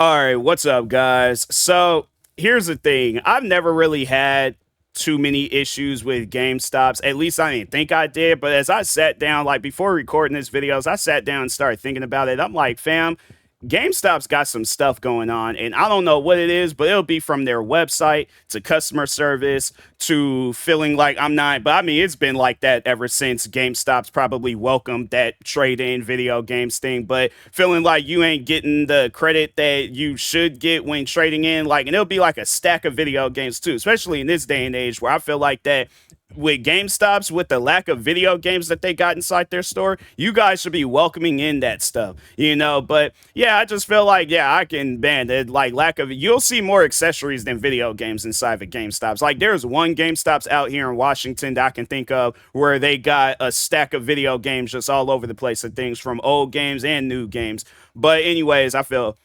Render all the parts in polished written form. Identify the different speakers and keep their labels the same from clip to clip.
Speaker 1: All right, what's up, guys? So here's the thing. I've never really had too many issues with GameStops. At least I didn't think I did. But as I sat down, like before recording this videos, I sat down and started thinking about it. I'm like, fam, GameStop's got some stuff going on, and I don't know what it is, but it'll be from their website to customer service to feeling like I'm not. But I mean, it's been like that ever since GameStop's probably welcomed that trade in video games thing. But feeling like you ain't getting the credit that you should get when trading in, like, and it'll be like a stack of video games too, especially in this day and age where I feel like that with GameStops, with the lack of video games that they got inside their store, you guys should be welcoming in that stuff, you know. But yeah, I just feel like, yeah, I can ban it. Like, lack of, you'll see more accessories than video games inside the GameStops. Like, there's one GameStops out here in Washington that I can think of where they got a stack of video games just all over the place of things from old games and new games. But anyways, I feel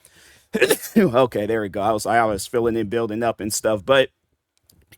Speaker 1: okay. There we go. I was feeling it building up and stuff, but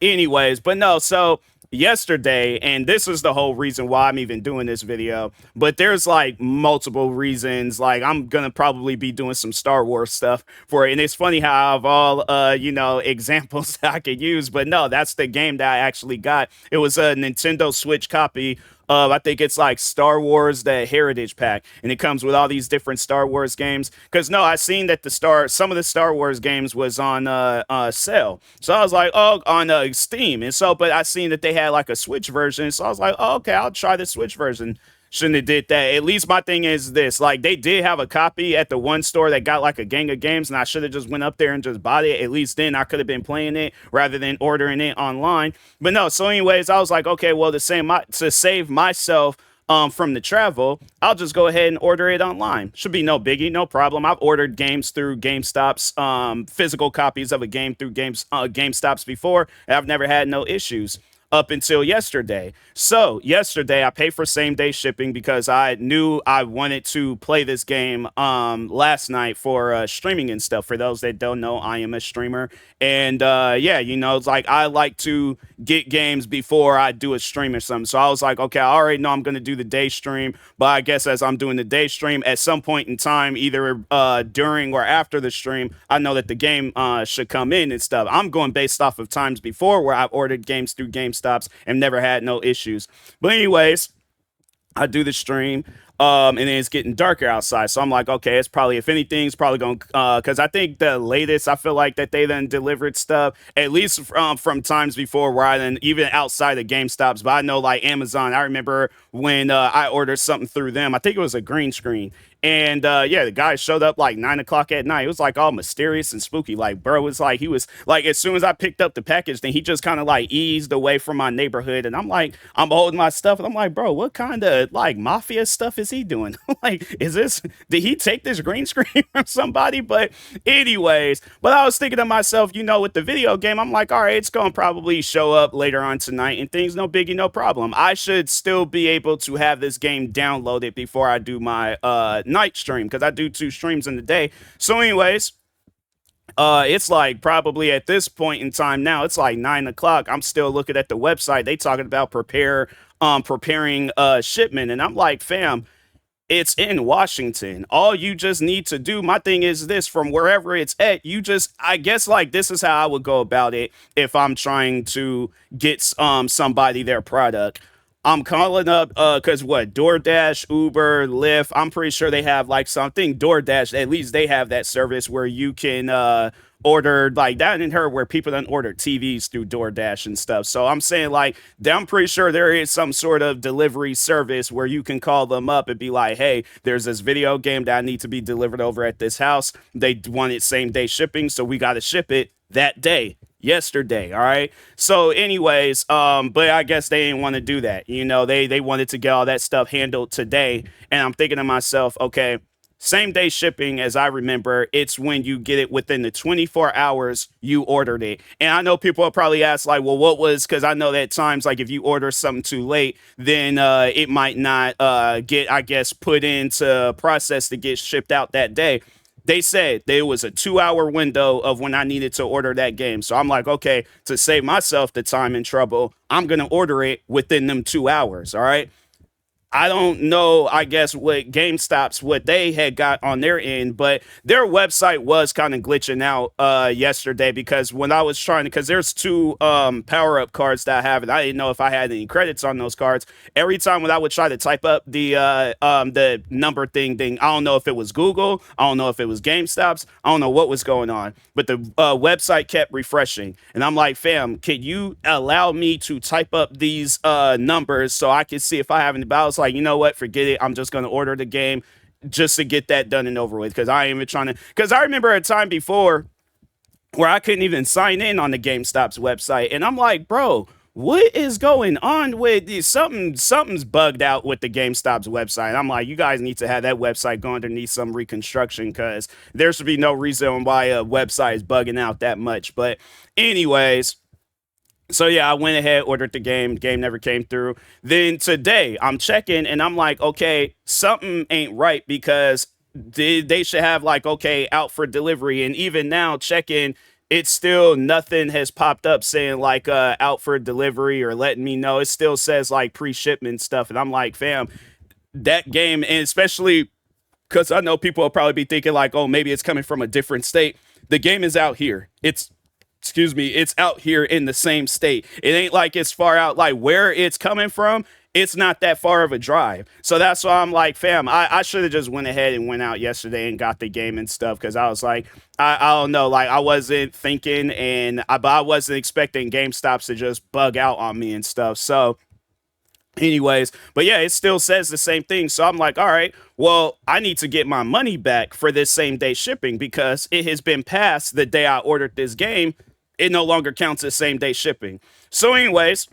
Speaker 1: anyways, but no, so yesterday, and this is the whole reason why I'm even doing this video, but there's like multiple reasons. Like, I'm gonna probably be doing some Star Wars stuff for it, and it's funny how I have all examples that I could use, but no, that's the game that I actually got. It was a Nintendo Switch copy. I think it's like Star Wars, the Heritage Pack, and it comes with all these different Star Wars games. Cause no, I seen that some of the Star Wars games was on sale, so I was like, oh, on Steam, and so, but I seen that they had like a Switch version, so I was like, oh, okay, I'll try the Switch version. Shouldn't have did that. At least my thing is this: like, they did have a copy at the one store that got like a gang of games, and I should have just went up there and just bought it. At least then I could have been playing it rather than ordering it online. But no. So anyways, I was like, okay, well, to save myself from the travel, I'll just go ahead and order it online. Should be no biggie, no problem. I've ordered games through GameStop's physical copies of a game through GameStop's before, and I've never had no issues up until yesterday. So yesterday I paid for same day shipping because I knew I wanted to play this game last night for streaming and stuff. For those that don't know, I am a streamer, and yeah, it's like I like to get games before I do a stream or something. So I was like, okay, I already know I'm gonna do the day stream, but I guess as I'm doing the day stream, at some point in time, either during or after the stream, I know that the game should come in and stuff. I'm going based off of times before where I've ordered games through GameStops and never had no issues. But anyways, I do the stream. And then it's getting darker outside. So I'm like, okay, it's probably, if anything, it's probably going to, because I think the latest, I feel like that they then delivered stuff, at least from times before where I then, even outside of GameStops, but I know like Amazon, I remember when I ordered something through them, I think it was a green screen. And yeah, the guy showed up like 9 o'clock at night. It was like all mysterious and spooky. Like, bro, was like, he was like, as soon as I picked up the package, then he just kind of like eased away from my neighborhood. And I'm like, I'm holding my stuff, and I'm like, bro, what kind of like mafia stuff is he doing? Like, did he take this green screen from somebody? But anyways, but I was thinking to myself, with the video game, I'm like, all right, it's gonna probably show up later on tonight and things, no biggie, no problem. I should still be able to have this game downloaded before I do my night stream, because I do 2 streams in the day. So anyways, it's like probably at this point in time now, it's like 9 o'clock. I'm still looking at the website. They talking about preparing shipment, and I'm like, fam, it's in Washington. All you just need to do, my thing is this: from wherever it's at, I guess, like, this is how I would go about it if I'm trying to get somebody their product. I'm calling up, cause what, DoorDash, Uber, Lyft, I'm pretty sure they have like something. DoorDash, at least they have that service where you can order like that, and her where people don't order TVs through DoorDash and stuff. So I'm saying, like, I'm pretty sure there is some sort of delivery service where you can call them up and be like, hey, there's this video game that I need to be delivered over at this house. They want it same day shipping, so we got to ship it that day. Yesterday, all right. So anyways, but I guess they didn't want to do that. They wanted to get all that stuff handled today. And I'm thinking to myself, okay, same day shipping, as I remember, it's when you get it within the 24 hours you ordered it. And I know people will probably ask, like, well, because I know that at times, like, if you order something too late, then it might not get, I guess, put into process to get shipped out that day. They said there was a 2-hour window of when I needed to order that game. So I'm like, okay, to save myself the time and trouble, I'm going to order it within them 2 hours. All right. I don't know, I guess, what GameStop's what they had got on their end, but their website was kind of glitching out yesterday because when I was trying to, because there's two power-up cards that I have, and I didn't know if I had any credits on those cards. Every time when I would try to type up the number thing, I don't know if it was Google, I don't know if it was GameStop's, I don't know what was going on, but the website kept refreshing, and I'm like, fam, can you allow me to type up these numbers so I can see if I have any balance? Like, you know what, forget it, I'm just going to order the game just to get that done and over with, because I ain't even trying to, because I remember a time before where I couldn't even sign in on the GameStop's website, and I'm like, bro, what is going on with this? Something's bugged out with the GameStop's website. I'm like, you guys need to have that website go underneath some reconstruction, because there should be no reason why a website is bugging out that much. But anyways, so yeah, I went ahead, ordered the game. Game never came through. Then today, I'm checking, and I'm like, okay, something ain't right, because they should have like, okay, out for delivery. And even now, checking, it's still nothing has popped up saying like out for delivery or letting me know. It still says like pre-shipment stuff, and I'm like, fam, that game, and especially because I know people will probably be thinking like, oh, maybe it's coming from a different state. The game is out here. It's excuse me, it's out here in the same state. It ain't like it's far out. Like where it's coming from, it's not that far of a drive. So that's why I'm like, fam, I should have just went ahead and went out yesterday and got the game and stuff, because I was like, I don't know, like I wasn't thinking, and but I wasn't expecting GameStops to just bug out on me and stuff. So anyways, but yeah, it still says the same thing. So I'm like, all right, well, I need to get my money back for this same day shipping, because it has been past the day I ordered this game. It no longer counts as same day shipping. So anyways,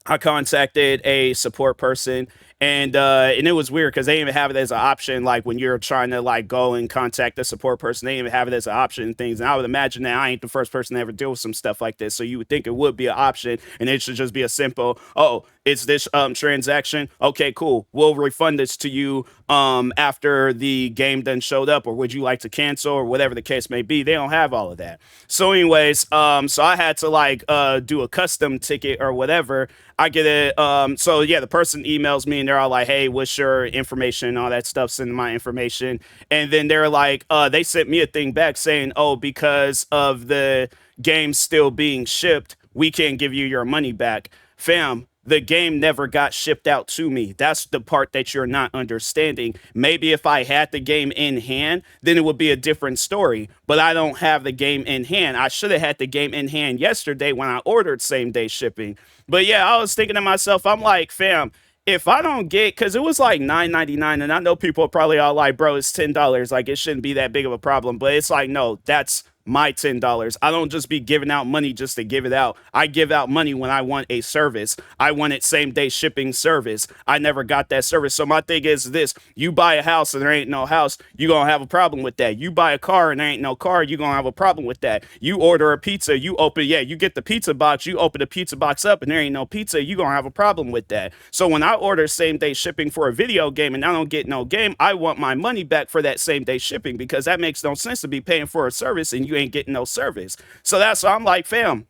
Speaker 1: I contacted a support person, and it was weird because they didn't even have it as an option. Like when you're trying to like go and contact the support person, they didn't even have it as an option and things. And I would imagine that I ain't the first person to ever deal with some stuff like this. So you would think it would be an option, and it should just be a simple, oh, it's this transaction. Okay, cool. We'll refund this to you after the game done showed up, or would you like to cancel, or whatever the case may be. They don't have all of that. So anyways, so I had to like do a custom ticket or whatever. I get it. So yeah, the person emails me and they're all like, hey, what's your information and all that stuff, sending my information. And then they're like, they sent me a thing back saying, oh, because of the game still being shipped, we can't give you your money back. Fam, the game never got shipped out to me. That's the part that you're not understanding. Maybe if I had the game in hand, then it would be a different story. But I don't have the game in hand. I should have had the game in hand yesterday when I ordered same day shipping. But yeah, I was thinking to myself, I'm like, fam, if I don't get, because it was like $9.99, and I know people are probably all like, bro, it's $10. Like, it shouldn't be that big of a problem. But it's like, no, that's my $10. I don't just be giving out money just to give it out. I give out money when I want a service. I wanted same day shipping service. I never got that service. So my thing is this: you buy a house and there ain't no house, you gonna have a problem with that. You buy a car and there ain't no car, you gonna have a problem with that. You order a pizza, you get the pizza box, you open the pizza box up and there ain't no pizza, you gonna have a problem with that. So when I order same day shipping for a video game and I don't get no game, I want my money back for that same day shipping, because that makes no sense to be paying for a service and you ain't getting no service. So that's why I'm like, fam,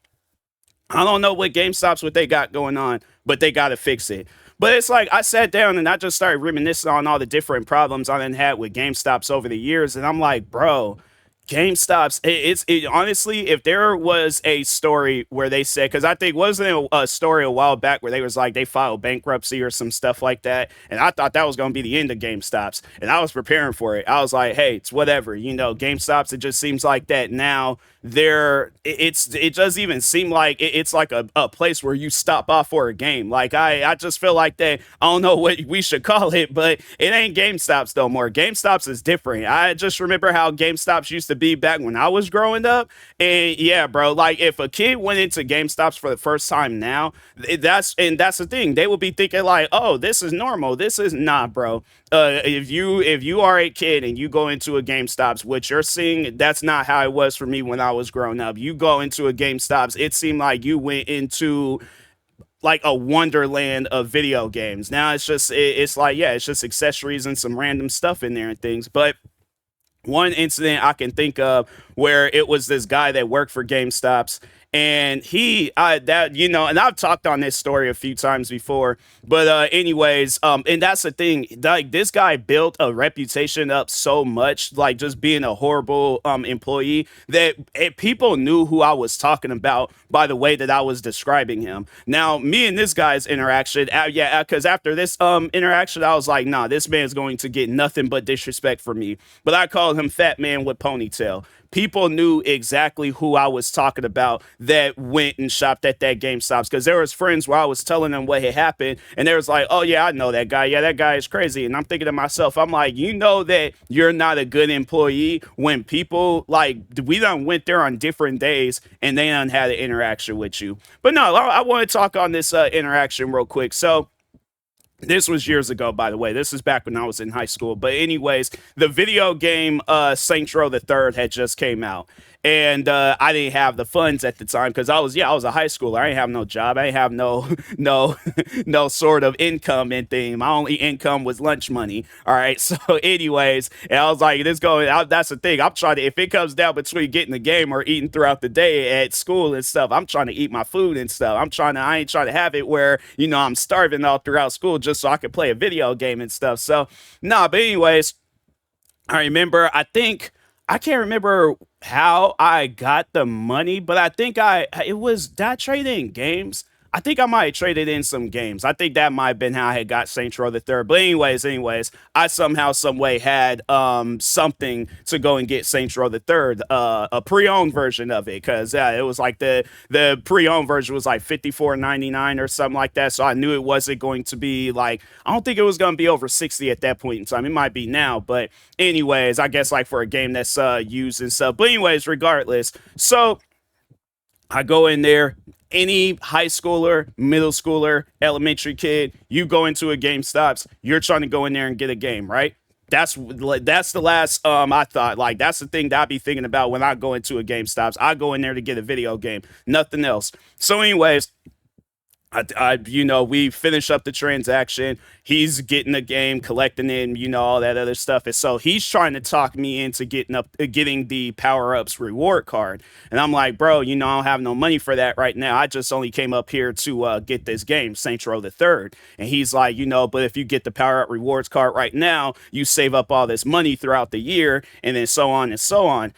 Speaker 1: I don't know what GameStop's what they got going on, but they got to fix it. But it's like I sat down and I just started reminiscing on all the different problems I done had with GameStop's over the years, and I'm like, bro, GameStop's honestly, if there was a story where they said, because I think wasn't a story a while back where they was like they filed bankruptcy or some stuff like that, and I thought that was going to be the end of GameStop's, and I was preparing for it. I was like, hey, it's whatever, GameStop's, it just seems like that now. It doesn't even seem like it's like a place where you stop off for a game. Like I just feel like that, I don't know what we should call it, but it ain't GameStop's no more. GameStop's is different. I just remember how GameStop's used to be back when I was growing up. And yeah, bro, like if a kid went into GameStop's for the first time now, that's the thing. They would be thinking like, oh, this is normal. This is not, bro. If you are a kid and you go into a GameStop's, what you're seeing, that's not how it was for me when I was growing up. You go into a GameStop's, it seemed like you went into like a wonderland of video games. Now it's like, yeah, it's just accessories and some random stuff in there and things. But one incident I can think of where it was this guy that worked for GameStop's, And that, and I've talked on this story a few times before, but anyways, and that's the thing, like this guy built a reputation up so much, like just being a horrible employee, that people knew who I was talking about by the way that I was describing him. Now, me and this guy's interaction, because after this interaction, I was like, nah, this man's going to get nothing but disrespect from me. But I called him Fat Man with Ponytail. People knew exactly who I was talking about that went and shopped at that GameStops, because there was friends where I was telling them what had happened, and they was like, oh yeah, I know that guy. Yeah, that guy is crazy. And I'm thinking to myself, I'm like, you know that you're not a good employee when people, like, we done went there on different days and they done had an interaction with you. But no, I want to talk on this interaction real quick. So this was years ago, by the way. This is back when I was in high school. But anyways, the video game Saints Row the Third had just came out. And I didn't have the funds at the time because I was a high schooler. I didn't have no job. I didn't have no sort of income and thing. My only income was lunch money. All right. So anyways, and I was like, that's the thing. I'm trying to, if it comes down between getting the game or eating throughout the day at school and stuff, I'm trying to eat my food and stuff. I ain't trying to have it where, I'm starving all throughout school just so I can play a video game and stuff. So but anyways, I remember, I can't remember how I got the money, but I think did I trade in games? I think I might have traded in some games. I think that might have been how I had got Saints Row the Third. But anyways, I somehow, some way had something to go and get Saints Row the Third, a pre-owned version of it, because it was like the pre-owned version was like $54.99 or something like that. So I knew it wasn't going to be like, I don't think it was going to be over 60 at that point in time. It might be now, but anyways, I guess like for a game that's used and stuff. But anyways, regardless, so I go in there. Any high schooler, middle schooler, elementary kid, you go into a GameStops, you're trying to go in there and get a game, right? That's the last I thought, like, that's the thing that I be thinking about when I go into a GameStops. I go in there to get a video game, nothing else. So anyways, we finish up the transaction. He's getting the game, collecting it, all that other stuff. And so he's trying to talk me into getting the power ups reward card. And I'm like, bro, I don't have no money for that right now. I just only came up here to get this game, Saints Row the Third. And he's like, but if you get the power up rewards card right now, you save up all this money throughout the year, and then so on and so on.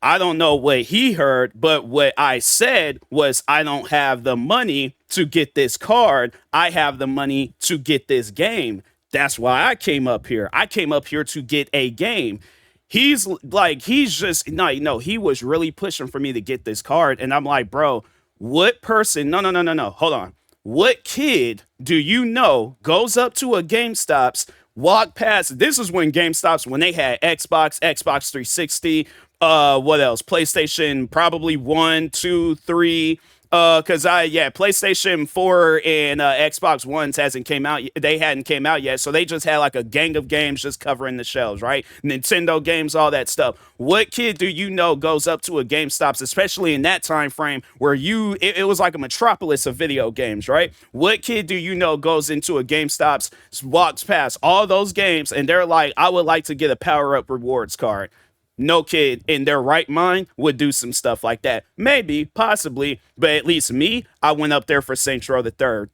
Speaker 1: I don't know what he heard, but what I said was, I don't have the money to get this card. I have the money to get this game. That's why I came up here. I came up here to get a game. He's just, no, he was really pushing for me to get this card. And I'm like, bro, what person? No. Hold on. What kid do you know goes up to a GameStops, walk past? This is when GameStops, when they had Xbox 360, what else? PlayStation, probably 1, 2, 3. Because PlayStation 4 and Xbox Ones hasn't came out. They hadn't came out yet, so they just had like a gang of games just covering the shelves, right? Nintendo games, all that stuff. What kid do you know goes up to a GameStops, especially in that time frame where it was like a metropolis of video games, right? What kid do you know goes into a GameStops, walks past all those games, and they're like, I would like to get a power up rewards card? No kid in their right mind would do some stuff like that. Maybe, possibly, but at least me, I went up there for Saints Row the Third.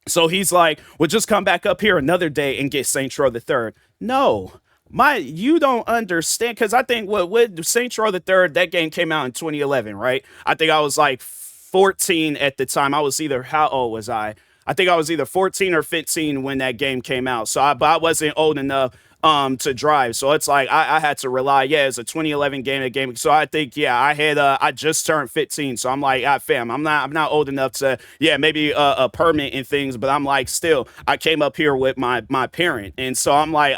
Speaker 1: So he's like, well, just come back up here another day and get Saints Row the Third. No, you don't understand, because I think what Saints Row the Third, that game came out in 2011, right? I think I was like 14 at the time. How old was I? I think I was either 14 or 15 when that game came out. So I wasn't old enough to drive. So it's like I had to rely. It's a 2011 game. So I think I just turned 15. So I'm like, fam, I'm not old enough to maybe a permit and things, but I'm like, still, I came up here with my parent, and so I'm like,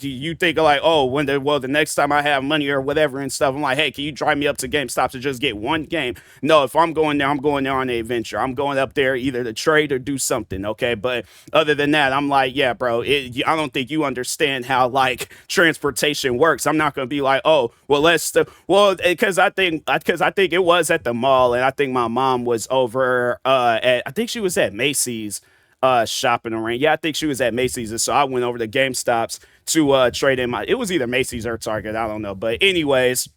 Speaker 1: you think like, oh, the next time I have money or whatever and stuff, I'm like, hey, can you drive me up to GameStop to just get one game? No, if I'm going there on an adventure. I'm going up there either to trade or do something, okay? But other than that, I'm like, yeah, bro, I don't think you understand how like transportation works. I'm not gonna be like, oh, well, because I think it was at the mall, and I think my mom was over I think she was at Macy's shopping around. Yeah, I think she was at Macy's, and so I went over to GameStops to trade in it was either Macy's or Target, I don't know. But anyways,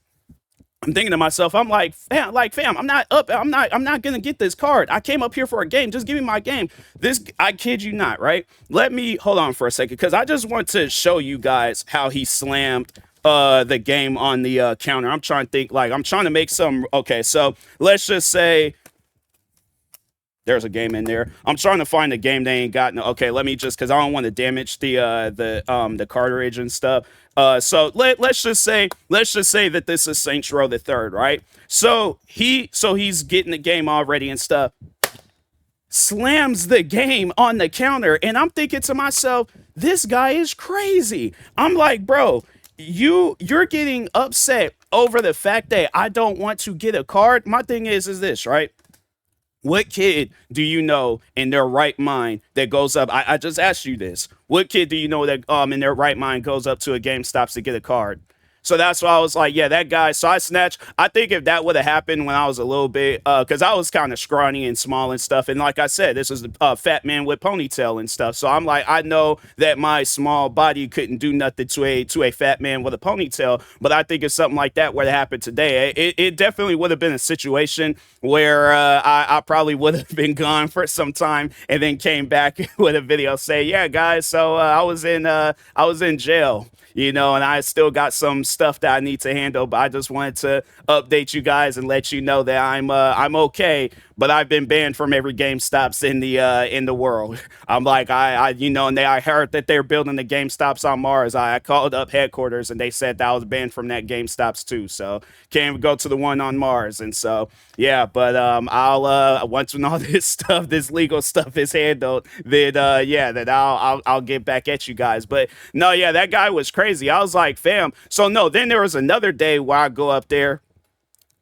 Speaker 1: I'm thinking to myself, I'm fam, I'm not gonna get this card. I came up here for a game. Just give me my game. This, I kid you not, right? Let me hold on for a second because I just want to show you guys how he slammed the game on the counter. I'm trying to think, like, I'm trying to make some. Okay, so let's just say there's a game in there. I'm trying to find a game they ain't got. No, okay, let me just, because I don't want to damage the cartridge and stuff. So let's just say that this is Saints Row the Third, right? So he's getting the game already and stuff. Slams the game on the counter, and I'm thinking to myself, this guy is crazy. I'm like, bro, you're getting upset over the fact that I don't want to get a card. My thing is this, right? What kid do you know in their right mind that goes up? I just asked you this. What kid do you know that in their right mind goes up to a GameStop to get a card? So that's why I was like, yeah, that guy. So I snatched. I think if that would have happened when I was a little bit, because I was kind of scrawny and small and stuff. And like I said, this is a fat man with ponytail and stuff. So I'm like, I know that my small body couldn't do nothing to a fat man with a ponytail. But I think if something like that were to happen today, it definitely would have been a situation where I probably would have been gone for some time and then came back with a video say, yeah, guys, so I was in jail, you know, and I still got some stuff that I need to handle, but I just wanted to update you guys and let you know that I'm okay, but I've been banned from every GameStops in the world. I'm like, you know, and I heard that they're building the GameStops on Mars. I called up headquarters and they said that I was banned from that GameStops too, so can't go to the one on Mars. And so yeah, but I'll once when all this legal stuff is handled, then then I'll get back at you guys. But no, yeah, that guy was crazy. I was like, fam. So no, then there was another day where I go up there.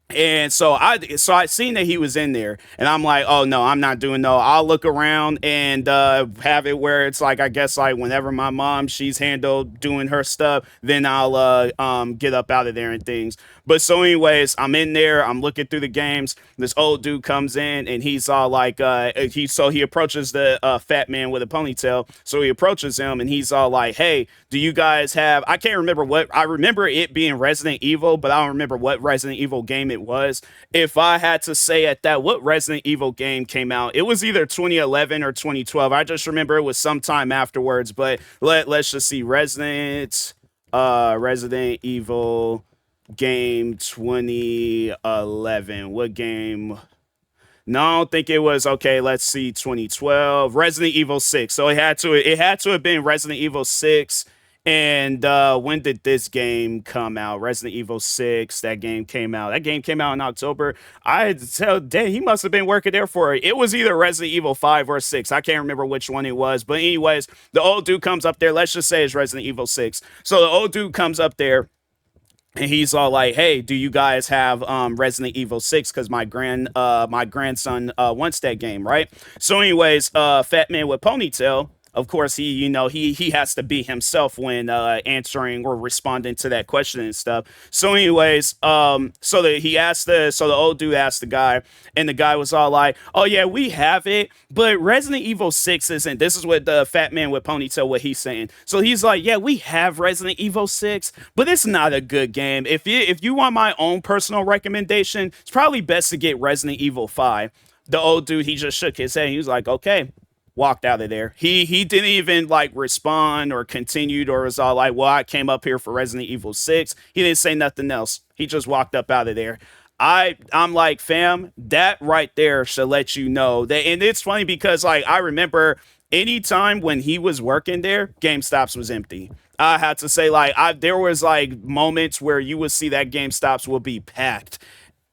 Speaker 1: And so I seen that he was in there, and I'm like, oh no, I'm not doing no. I'll look around and have it where it's like, I guess like whenever my mom, she's handled doing her stuff, then I'll get up out of there and things. But so anyways, I'm in there, I'm looking through the games. This old dude comes in and he's all like, he approaches the fat man with a ponytail. So he approaches him and he's all like, hey, do you guys have? I can't remember what. I remember it being Resident Evil, but I don't remember what Resident Evil game it was. If I had to say at that, what Resident Evil game came out? It was either 2011 or 2012. I just remember it was sometime afterwards. But let's just see, Resident Evil game 2011. What game? No, I don't think it was. Okay, let's see, 2012. Resident Evil 6. So it had to have been Resident Evil 6. And when did this game come out? Resident Evil 6, that game came out. That game came out in October. I had to tell, dang, he must have been working there for it. It was either Resident Evil 5 or 6. I can't remember which one it was. But anyways, the old dude comes up there. Let's just say it's Resident Evil 6. So the old dude comes up there. And he's all like, hey, do you guys have Resident Evil 6? Because my grandson wants that game, right? So anyways, fat man with ponytail, of course, he has to be himself when answering or responding to that question and stuff. So anyways, the old dude asked the guy, and the guy was all like, oh yeah, we have it, but Resident Evil 6 isn't. This is what the fat man with ponytail, what he's saying. So he's like, yeah, we have Resident Evil 6, but it's not a good game. If you want my own personal recommendation, it's probably best to get Resident Evil 5. The old dude, he just shook his head. He was like, okay. Walked out of there. He didn't even like respond or continued or was all like, well, I came up here for Resident Evil 6. He didn't say nothing else. He just walked up out of there. I'm like, fam, that right there should let you know that. And it's funny because like I remember anytime when he was working there, GameStops was empty. I had to say, like, there was like moments where you would see that GameStops will be packed.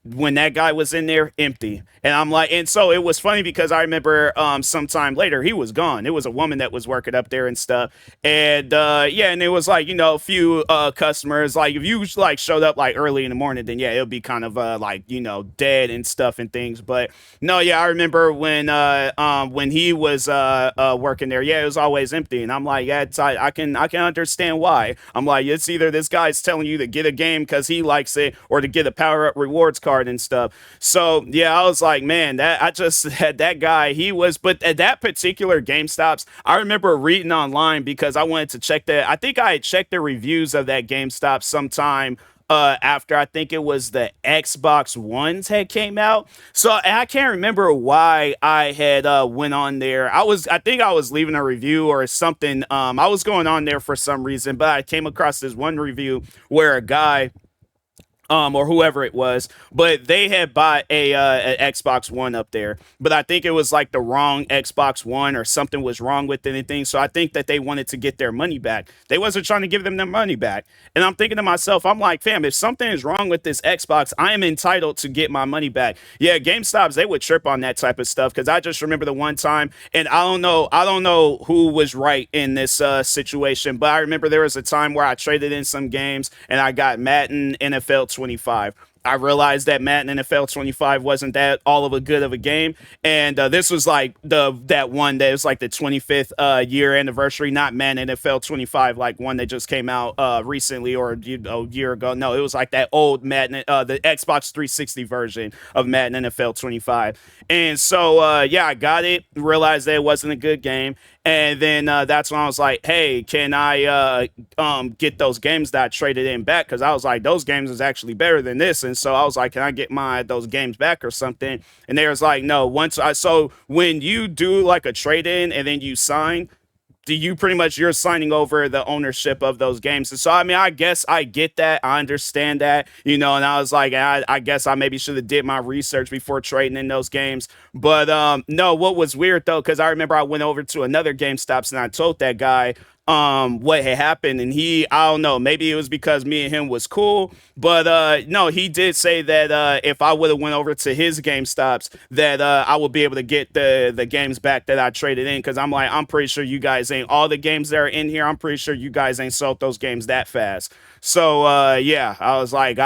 Speaker 1: When that guy was in there, empty. And I'm like, and so it was funny because I remember sometime later he was gone. It was a woman that was working up there and stuff. And and it was like, you know, a few customers. Like if you like showed up like early in the morning, then yeah, it would be kind of like, you know, dead and stuff and things. But no, yeah, I remember when he was working there, yeah, it was always empty. And I'm like, yeah, I can understand why. I'm like, it's either this guy's telling you to get a game because he likes it or to get a power up rewards card and stuff. So yeah, I was like, man, that I just had that guy. He was, but at that particular GameStops, I remember reading online because I wanted to check that. I think I had checked the reviews of that GameStop sometime after I think it was the Xbox Ones had came out. So I can't remember why I had went on there. I think I was leaving a review or something. I was going on there for some reason, but I came across this one review where a guy or whoever it was, but they had bought an Xbox One up there. But I think it was like the wrong Xbox One or something was wrong with anything. So I think that they wanted to get their money back. They wasn't trying to give them their money back. And I'm thinking to myself, I'm like, fam, if something is wrong with this Xbox, I am entitled to get my money back. Yeah, GameStops, they would trip on that type of stuff because I just remember the one time, and I don't know who was right in this situation, but I remember there was a time where I traded in some games and I got Madden NFL 25. I realized that Madden NFL 25 wasn't that all of a good of a game, and this was like that one that was like the 25th year anniversary, not Madden NFL 25, like one that just came out recently or a year ago. No, it was like that old Madden, the Xbox 360 version of Madden NFL 25. And so yeah, I got it, realized that it wasn't a good game, and then that's when I was like, hey, can I get those games that I traded in back? Because I was like, those games is actually better than this. And so I was like, can I get those games back or something? And they was like, no. So when you do like a trade in and then you sign, do you pretty much you're signing over the ownership of those games? And so I mean, I guess I get that, I understand that, you know. And I was like, I guess I maybe should have did my research before trading in those games. But no, what was weird though, because I remember I went over to another GameStops and I told that guy what had happened, and I don't know, maybe it was because me and him was cool, but no, he did say that if I would have went over to his GameStops that I would be able to get the games back that I traded in, because I'm like, I'm pretty sure you guys ain't all the games that are in here, I'm pretty sure you guys ain't sold those games that fast. So yeah, I was like,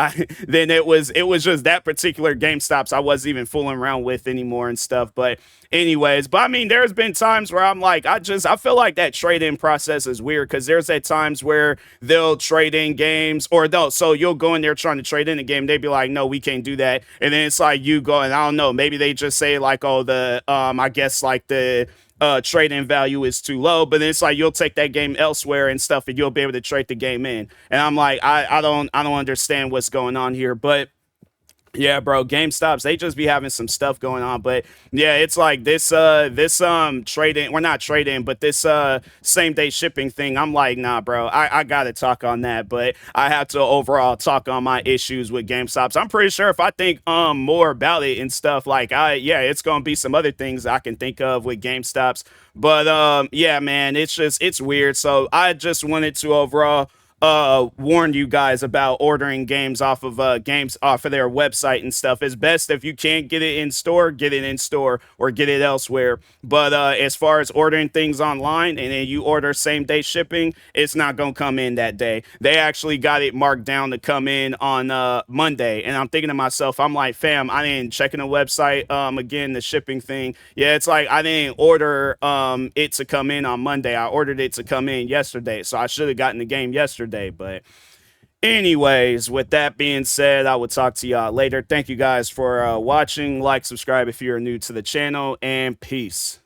Speaker 1: then it was just that particular GameStops I wasn't even fooling around with anymore and stuff. But anyways, but I mean, there's been times where I'm like, I feel like that trade-in process is weird, because there's at times where they'll trade in games, or they'll, so you'll go in there trying to trade in a game, they'd be like, no, we can't do that. And then it's like you go, and I don't know, maybe they just say like, oh, I guess like the trade-in value is too low, but then it's like you'll take that game elsewhere and stuff, and you'll be able to trade the game in. And I'm like, I don't understand what's going on here, but yeah, bro, GameStops, they just be having some stuff going on. But yeah, it's like this trade-in, we're not trade-in, but this same day shipping thing. I'm like, nah, bro, I gotta talk on that. But I have to overall talk on my issues with GameStops. I'm pretty sure if I think more about it and stuff, like yeah, it's gonna be some other things I can think of with GameStops. But yeah, man, it's weird. So I just wanted to overall warn you guys about ordering games off of their website and stuff. It's best if you can't get it in store, get it in store or get it elsewhere. But as far as ordering things online and then you order same day shipping, it's not gonna come in that day. They actually got it marked down to come in on Monday, and I'm thinking to myself, I'm like, fam, I didn't check in the website again, the shipping thing. Yeah, it's like I didn't order it to come in on Monday. I ordered it to come in yesterday, so I should have gotten the game yesterday. But anyways, with that being said, I will talk to y'all later. Thank you guys for watching. Like, subscribe if you're new to the channel, and peace.